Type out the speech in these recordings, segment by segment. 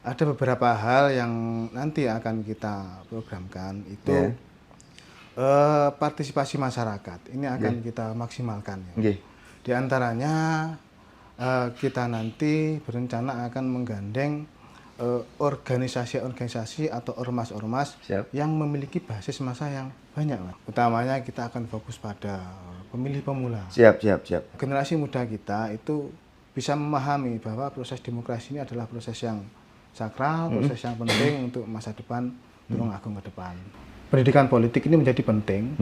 Ada beberapa hal yang nanti akan kita programkan itu partisipasi masyarakat. Ini akan kita maksimalkan. Ya. Di antaranya kita nanti berencana akan menggandeng organisasi-organisasi atau ormas-ormas yang memiliki basis massa yang banyak. Utamanya kita akan fokus pada pemilih pemula. Siap. Generasi muda kita itu bisa memahami bahwa proses demokrasi ini adalah proses yang sakral, proses yang penting untuk masa depan Tulungagung ke depan. Pendidikan politik ini menjadi penting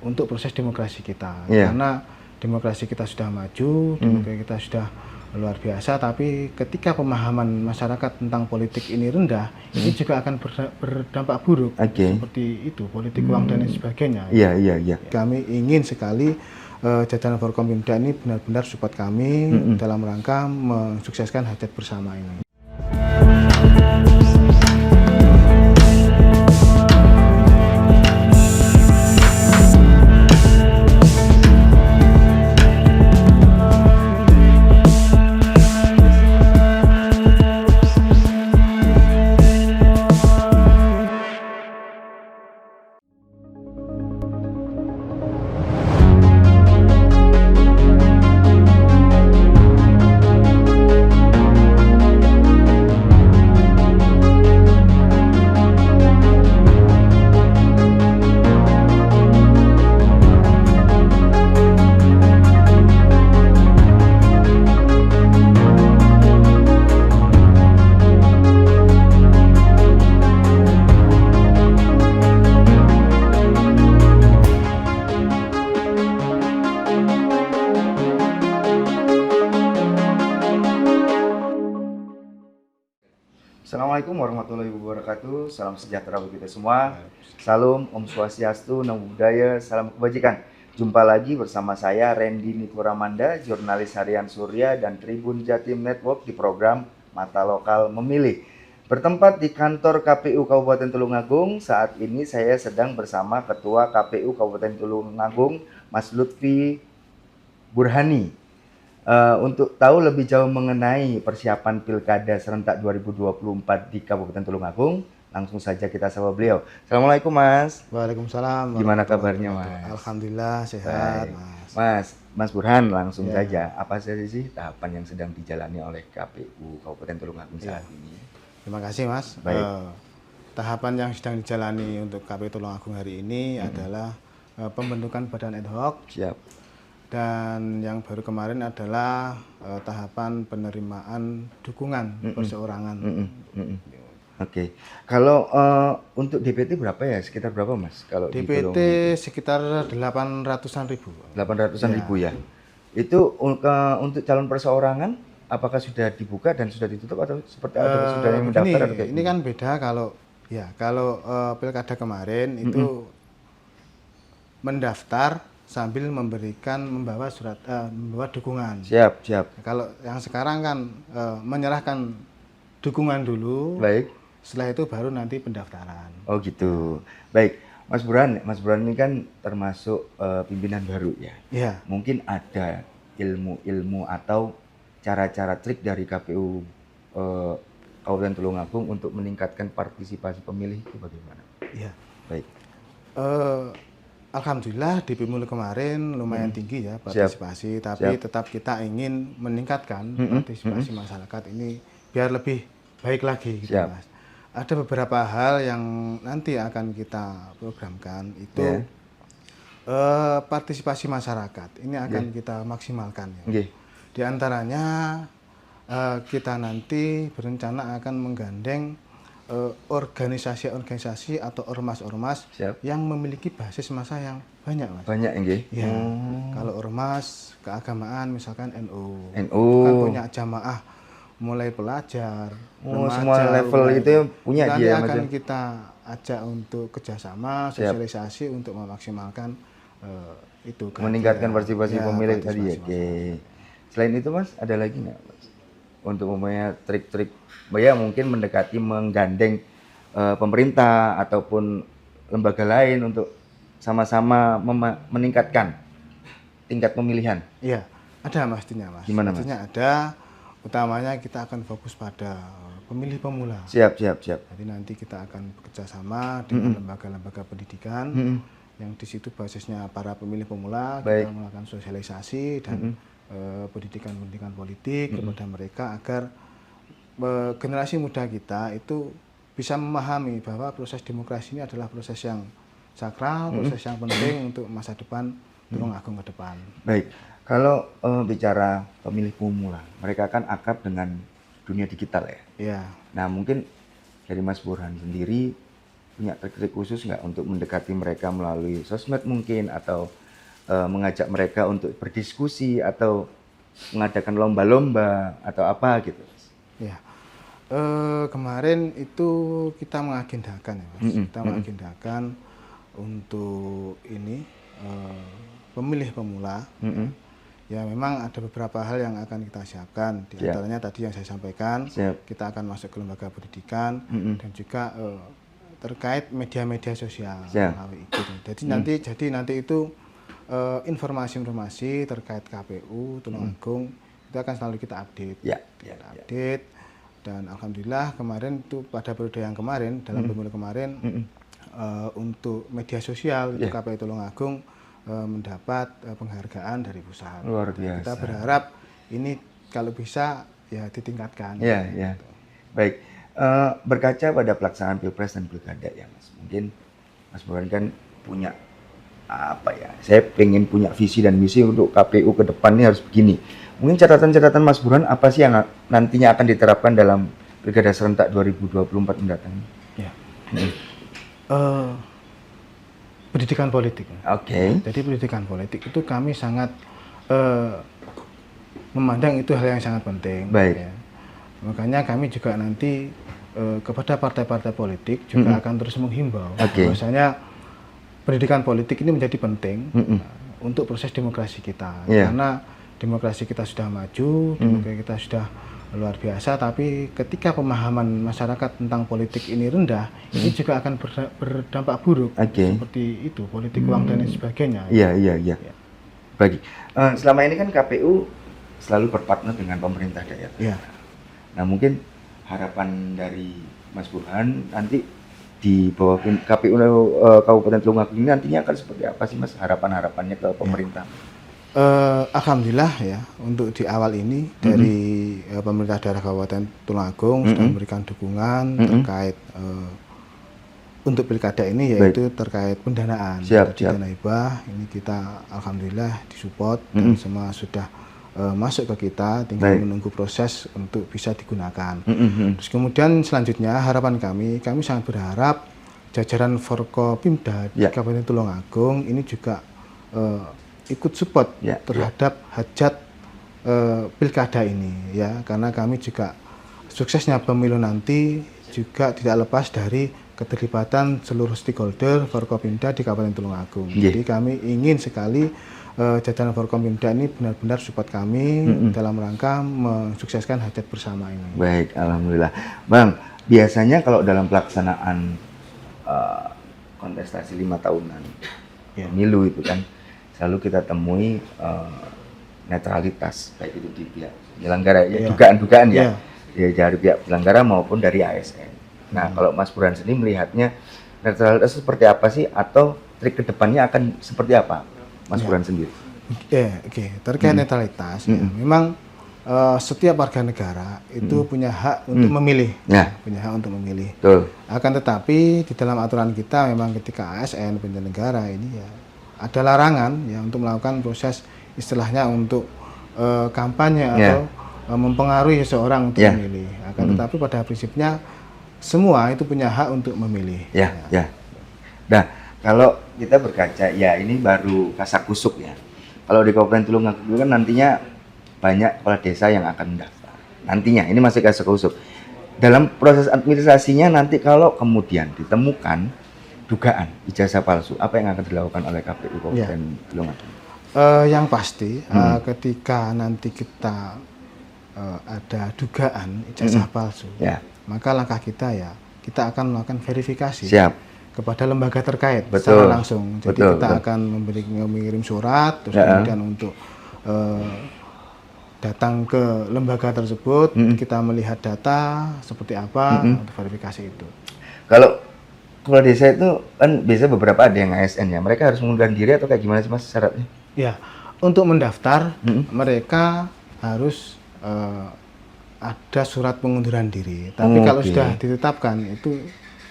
untuk proses demokrasi kita. Karena demokrasi kita sudah maju, demokrasi kita sudah luar biasa, tapi ketika pemahaman masyarakat tentang politik ini rendah, ini juga akan berdampak buruk. Seperti itu, politik uang dan lain sebagainya. Iya. Kami ingin sekali jajaran Forkompimda ini benar-benar support kami dalam rangka mensukseskan hajat bersama ini. Assalamualaikum warahmatullahi wabarakatuh. Salam sejahtera bagi kita semua. Salam Om Swastiastu, Namo Buddhaya, salam kebajikan. Jumpa lagi bersama saya Randy Nikoramanda, jurnalis harian Surya dan Tribun Jatim Network di program Mata Lokal Memilih. Bertempat di kantor KPU Kabupaten Tulungagung, saat ini saya sedang bersama Ketua KPU Kabupaten Tulungagung, Mas Lutfi Burhani. Untuk tahu lebih jauh mengenai persiapan Pilkada Serentak 2024 di Kabupaten Tulungagung, langsung saja kita sapa beliau. Assalamualaikum Mas. Waalaikumsalam. Gimana kabarnya Mas? Alhamdulillah sehat. Mas Burhan, langsung saja. Apa saja sih tahapan yang sedang dijalani oleh KPU Kabupaten Tulungagung saat ini? Terima kasih Mas. Tahapan yang sedang dijalani untuk KPU Tulungagung hari ini adalah pembentukan badan ad hoc. Dan yang baru kemarin adalah tahapan penerimaan dukungan perseorangan. Oke. Kalau untuk DPT berapa ya? Sekitar berapa Mas? Kalau DPT sekitar 800-an ribu. 800-an ribu ya. Itu untuk calon perseorangan apakah sudah dibuka dan sudah ditutup atau seperti apa? Sudah yang mendaftar? Ini kan beda kalau Pilkada kemarin itu mendaftar sambil membawa surat membawa dukungan. Siap. Kalau yang sekarang kan menyerahkan dukungan dulu. Baik. Setelah itu baru nanti pendaftaran. Oh gitu. Baik. Mas Burhan ini kan termasuk pimpinan baru ya. Iya. Mungkin ada ilmu-ilmu atau cara-cara trik dari KPU Kabupaten Tulungagung untuk meningkatkan partisipasi pemilih itu bagaimana? Iya. Baik. Alhamdulillah di Pemilu kemarin lumayan tinggi ya partisipasi, tapi tetap kita ingin meningkatkan partisipasi masyarakat ini biar lebih baik lagi gitu Mas. Ada beberapa hal yang nanti akan kita programkan itu partisipasi masyarakat. Ini akan kita maksimalkan ya. Di antaranya kita nanti berencana akan menggandeng organisasi-organisasi atau ormas-ormas yang memiliki basis massa yang banyak Mas. Banyak ya. Kalau ormas keagamaan misalkan NU kan punya jamaah mulai pelajar, remaja, semua level itu punya nanti dia akan kita ajak untuk kerjasama, sosialisasi untuk memaksimalkan itu meningkatkan partisipasi pemilih tadi ya. Selain itu Mas, ada lagi nggak Mas? Untuk mempunyai trik-trik ya mungkin mendekati menggandeng pemerintah ataupun lembaga lain untuk sama-sama meningkatkan tingkat pemilihan. Iya, ada pastinya Mas. Gimana Mas? Pastinya ada, utamanya kita akan fokus pada pemilih pemula. Siap. Jadi nanti kita akan bekerja sama dengan lembaga-lembaga pendidikan yang di situ basisnya para pemilih pemula. Baik. Kita melakukan sosialisasi dan pendidikan politik kepada mereka agar generasi muda kita itu bisa memahami bahwa proses demokrasi ini adalah proses yang sakral, proses yang penting untuk masa depan Tulungagung ke depan. Baik, kalau bicara pemilih pemula, mereka kan akrab dengan dunia digital ya. Iya. Nah mungkin dari Mas Burhan sendiri punya trik-trik khusus nggak untuk mendekati mereka melalui sosmed mungkin, atau mengajak mereka untuk berdiskusi atau mengadakan lomba-lomba atau apa gitu? Ya. Kemarin itu kita mengagendakan ya Mas. Kita mengagendakan untuk ini pemilih pemula. Ya memang ada beberapa hal yang akan kita siapkan. Di antaranya tadi yang saya sampaikan, kita akan masuk ke lembaga pendidikan dan juga terkait media-media sosial melalui itu. Jadi nanti itu informasi-informasi terkait KPU Tulungagung itu akan selalu kita update. Kita update. Dan alhamdulillah kemarin itu pada periode yang kemarin dalam pemilu kemarin untuk media sosial itu KPU Tulungagung mendapat penghargaan dari pusat. Luar biasa. Kita berharap ini kalau bisa ya ditingkatkan. Ya. Baik, berkaca pada pelaksanaan Pilpres dan Pilkada ya Mas, mungkin Mas Burhan kan punya apa ya? Saya pengen punya visi dan misi untuk KPU ke depan ini harus begini. Mungkin catatan-catatan Mas Burhan apa sih yang nantinya akan diterapkan dalam Pilkada serentak 2024 mendatang? Ya. Pendidikan politik. Jadi pendidikan politik itu kami sangat memandang itu hal yang sangat penting. Baik. Ya. Makanya kami juga nanti kepada partai-partai politik juga akan terus menghimbau bahwasanya pendidikan politik ini menjadi penting untuk proses demokrasi kita. Karena demokrasi kita sudah maju, demokrasi kita sudah luar biasa, tapi ketika pemahaman masyarakat tentang politik ini rendah, ini juga akan berdampak buruk seperti itu, politik uang dan lain sebagainya. Iya. Bagi selama ini kan KPU selalu berpartner dengan pemerintah daerah. Iya. Nah mungkin harapan dari Mas Burhan nanti di bawah KPU Kabupaten Tulungagung ini nantinya akan seperti apa sih Mas, harapannya ke pemerintah? Alhamdulillah ya, untuk di awal ini dari pemerintah daerah Kabupaten Tulungagung sudah memberikan dukungan terkait untuk pilkada ini, yaitu terkait pendanaan. Jadi dana hibah ini kita alhamdulillah disupport dan semua sudah masuk ke kita, tinggal menunggu proses untuk bisa digunakan. Terus kemudian selanjutnya harapan kami sangat berharap jajaran Forkopimda di Kabupaten Tulungagung ini juga ikut support terhadap hajat pilkada ini ya, karena kami juga suksesnya pemilu nanti juga tidak lepas dari keterlibatan seluruh stakeholder Forkopimda di Kabupaten Tulungagung. Jadi kami ingin sekali jajaran Forkopimda ini benar-benar support kami dalam rangka mensukseskan hajat bersama ini. Baik, alhamdulillah. Bang, biasanya kalau dalam pelaksanaan kontestasi 5 tahunan pemilu itu kan selalu kita temui netralitas, baik itu di pihak penyelenggara, dugaan-dugaan ya dari pihak penyelenggara maupun dari ASN. Nah, kalau Mas Burhan sendiri melihatnya netralitas seperti apa sih, atau trik kedepannya akan seperti apa, Mas Burhan sendiri? Terkait netralitas, memang setiap warga negara itu punya hak untuk memilih, punya hak untuk memilih. Betul. Akan tetapi di dalam aturan kita memang ketika ASN penyelenggara ini ya ada larangan ya untuk melakukan proses istilahnya untuk kampanye atau mempengaruhi seseorang untuk memilih. Akan tetapi pada prinsipnya semua itu punya hak untuk memilih. Nah, kalau kita berkaca ya ini baru kasakusuk ya. Kalau di Kabupaten Tulungagung kan nantinya banyak kepala desa yang akan mendaftar. Nantinya ini masih kasakusuk. Dalam proses administrasinya nanti kalau kemudian ditemukan dugaan ijazah palsu, apa yang akan dilakukan oleh KPU Kabupaten Tulungagung? Yang pasti ketika nanti kita ada dugaan ijazah palsu, maka langkah kita ya kita akan melakukan verifikasi kepada lembaga terkait secara langsung. Jadi kita akan mengirim surat, terus kemudian untuk datang ke lembaga tersebut, kita melihat data seperti apa untuk verifikasi itu. Kalau kepala desa itu kan biasa beberapa ada yang ASN ya, mereka harus mengundurkan diri atau kayak gimana sih Mas syaratnya? Ya, untuk mendaftar mereka harus ada surat pengunduran diri. Tapi kalau sudah ditetapkan itu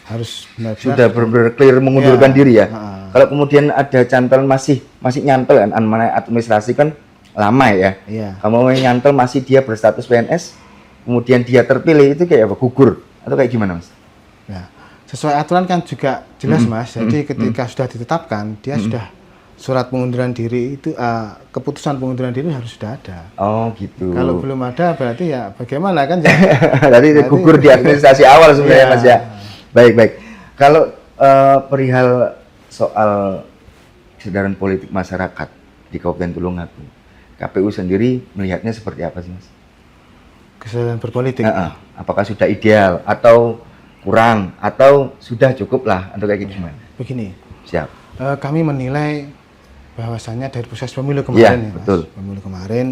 harus benar-benar sudah benar-benar clear mengundurkan diri ya. Kalau kemudian ada cantel masih nyantel kan, administrasi kan lama ya. Kamu nyantel masih dia berstatus PNS, kemudian dia terpilih itu kayak apa? Gugur atau kayak gimana Mas? Nah, sesuai aturan kan juga jelas Mas. Jadi ketika sudah ditetapkan, dia sudah surat pengunduran diri itu keputusan pengunduran diri harus sudah ada. Oh gitu. Kalau belum ada berarti ya bagaimana kan? Berarti gugur di administrasi awal sebenarnya Mas ya. Baik. Kalau perihal soal kesadaran politik masyarakat di Kabupaten Tulungagung, KPU sendiri melihatnya seperti apa sih Mas? Kesadaran berpolitik. Apakah sudah ideal atau kurang atau sudah cukup lah untuk kayak gimana? Begini. Siap. Kami menilai bahwasannya dari proses pemilu kemarin ya, betul. Mas. Pemilu kemarin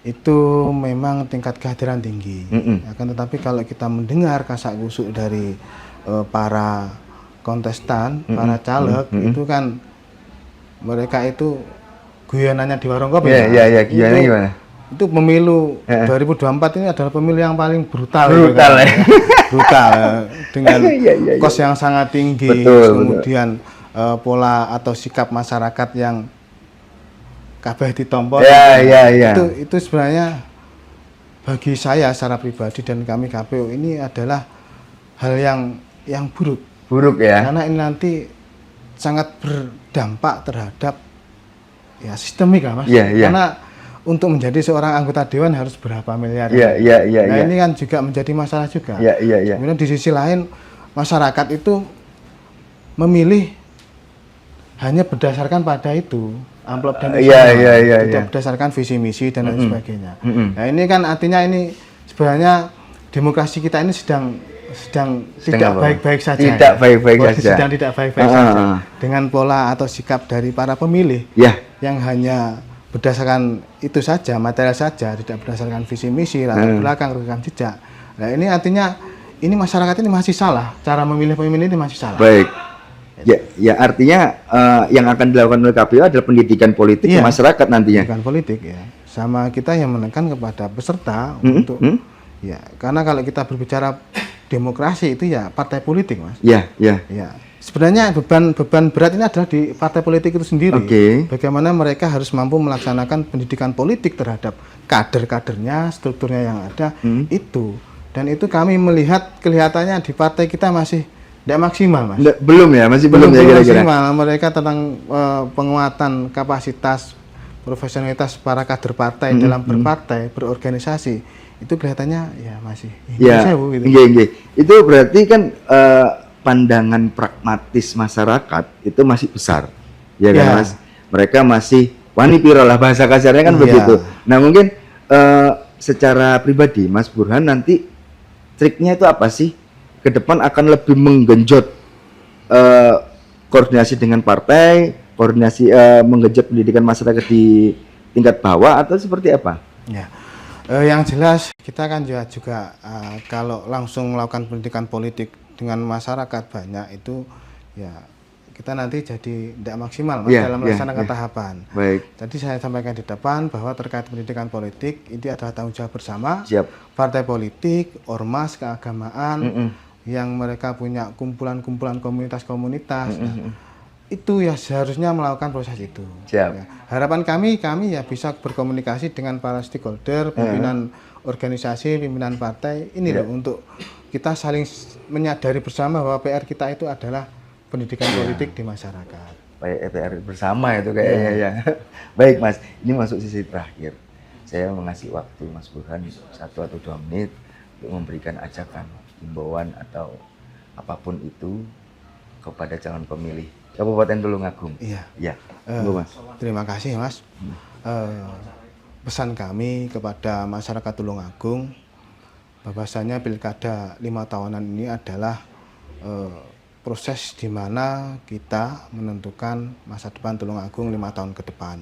itu memang tingkat kehadiran tinggi. Akan tetapi kalau kita mendengar kasak kusuk dari para kontestan, para caleg itu kan mereka itu guyonannya di warung kopi. Iya, guyonannya gimana? Itu pemilu 2024 ini adalah pemilu yang paling brutal. Brutal ya. Brutal dengan kos yang sangat tinggi, kemudian pola atau sikap masyarakat yang kabeh ditompol. Itu sebenarnya bagi saya secara pribadi dan kami KPU ini adalah hal yang buruk. Buruk ya. Karena ini nanti sangat berdampak terhadap ya sistemik lah Mas. Karena untuk menjadi seorang anggota dewan harus berapa miliar. Nah ini kan juga menjadi masalah juga. Kemudian di sisi lain masyarakat itu memilih hanya berdasarkan pada itu amplop dan tidak berdasarkan visi misi dan lain sebagainya. Nah ini kan artinya ini sebenarnya demokrasi kita ini sedang tidak baik-baik saja. Tidak baik-baik saja. Sedang tidak baik-baik saja. Dengan pola atau sikap dari para pemilih yang hanya berdasarkan itu saja, material saja, tidak berdasarkan visi misi, latar belakang, rekam jejak. Nah ini artinya ini masyarakat ini masih salah, cara memilih pemimpin ini masih salah. Baik. Ya artinya yang akan dilakukan oleh KPU adalah pendidikan politik ke masyarakat nantinya. Pendidikan politik ya. Sama kita yang menekan kepada peserta untuk ya, karena kalau kita berbicara demokrasi itu ya partai politik Mas. Ya. Sebenarnya beban berat ini adalah di partai politik itu sendiri. Bagaimana mereka harus mampu melaksanakan pendidikan politik terhadap kader-kadernya, strukturnya yang ada itu. Dan itu kami melihat kelihatannya di partai kita masih tidak maksimal Mas. Belum ya, masih belum ya kira-kira. Maksimal. Mereka tentang penguatan kapasitas profesionalitas para kader partai dalam berpartai, berorganisasi itu kelihatannya ya masih gitu. Itu berarti kan pandangan pragmatis masyarakat itu masih besar, ya kan Mas? Mereka masih wani piro lah bahasa kasarnya kan begitu. Nah mungkin secara pribadi Mas Burhan nanti triknya itu apa sih? Ke depan akan lebih menggenjot koordinasi dengan partai, koordinasi menggenjot pendidikan masyarakat di tingkat bawah atau seperti apa? Ya. Yang jelas kita kan juga kalau langsung melakukan pendidikan politik dengan masyarakat banyak itu ya kita nanti jadi tidak maksimal Mas dalam melaksanakan tahapan. Jadi saya sampaikan di depan bahwa terkait pendidikan politik ini adalah tanggung jawab bersama partai politik, ormas, keagamaan yang mereka punya kumpulan-kumpulan komunitas-komunitas. Itu ya seharusnya melakukan proses itu. Ya. Harapan kami ya bisa berkomunikasi dengan para stakeholder, pimpinan organisasi, pimpinan partai ini loh untuk kita saling menyadari bersama bahwa PR kita itu adalah pendidikan politik di masyarakat. PR bersama itu kayaknya ya. Baik Mas, ini masuk sisi terakhir. Saya mengasih waktu Mas Burhan 1 atau 2 menit untuk memberikan ajakan, himbauan atau apapun itu kepada calon pemilih Kabupaten Tulungagung. Mas. Terima kasih Mas. Pesan kami kepada masyarakat Tulungagung bahwasanya pilkada 5 tahunan ini adalah proses di mana kita menentukan masa depan Tulungagung 5 tahun ke depan.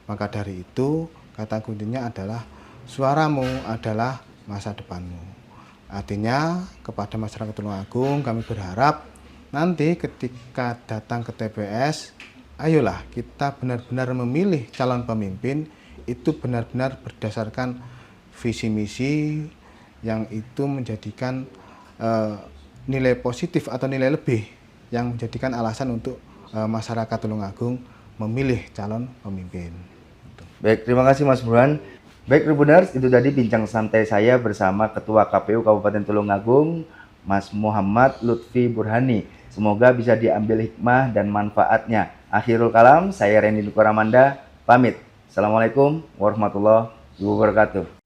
Maka dari itu kata kuncinya adalah suaramu adalah masa depanmu. Artinya kepada masyarakat Tulungagung kami berharap nanti ketika datang ke TPS, ayolah kita benar-benar memilih calon pemimpin itu benar-benar berdasarkan visi misi yang itu menjadikan nilai positif atau nilai lebih yang menjadikan alasan untuk masyarakat Tulungagung memilih calon pemimpin. Baik, terima kasih Mas Burhan. Baik Tribuners, itu tadi bincang santai saya bersama Ketua KPU Kabupaten Tulungagung, Mas Muhammad Lutfi Burhani. Semoga bisa diambil hikmah dan manfaatnya. Akhirul kalam, saya Randy Nukoramanda, pamit. Assalamualaikum warahmatullahi wabarakatuh.